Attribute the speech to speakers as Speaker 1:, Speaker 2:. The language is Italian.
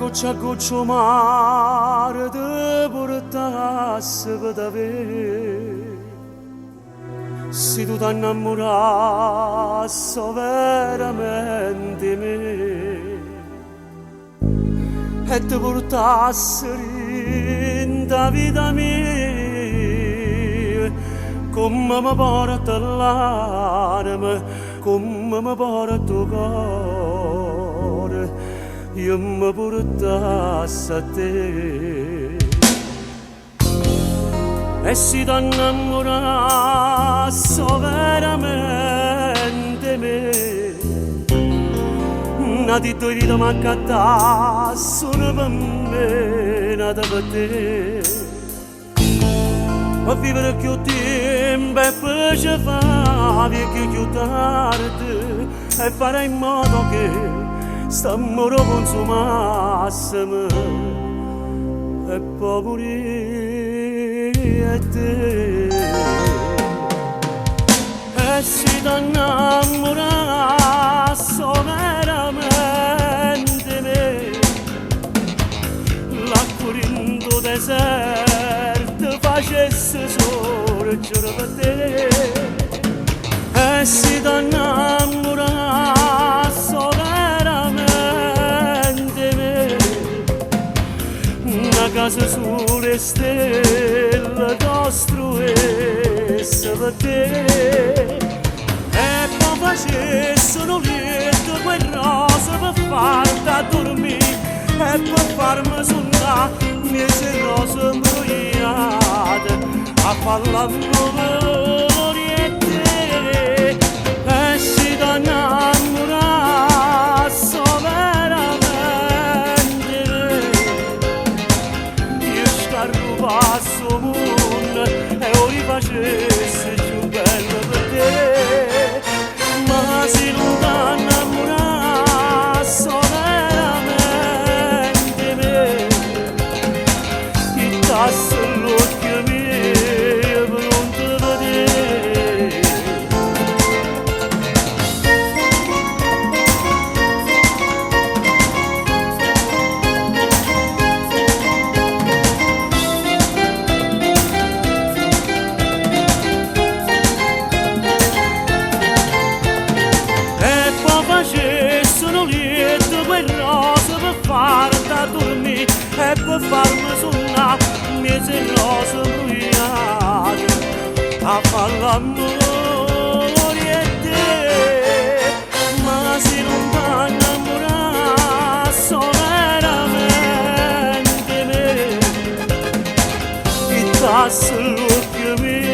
Speaker 1: goccia a goccia mare ti portasse per davvero. Se tu ti innamorassi veramente me e ti portassi in da vita mia, come mi porta l'anima, come mi porta il cuore, io mi portassi a te. E si ti innamorasse veramente me, una di tue vita mi accattasse una per me, nata per te. A vivere più tempo e poi ci fa più tardi e fare in modo che st'amore consumasse e poi morire a te. E si ti innamorasse veramente me, l'acqua in tuo deserto facesse sorgere per te. E si ti innamorasse veramente me, una casa sulle stelle costruisse per te. E poi facessero lieto quel rosa per farti dormire e per farmi suonare mese rose imbrogliate a fare l'amore e te. E si ti innamorasse veramente io scarrupasse il mondo e lo rifacesse più bello per te. Ma se non ti innamorasse veramente me, chittasse l'occhio mio per non te vedere. Facessero lieto quel rosa per farti dormire e per farmi suonare mese rose imbrogliate a fare l'amore e te. Ma se non ti innamorasse veramente me, chittasse l'occhio mio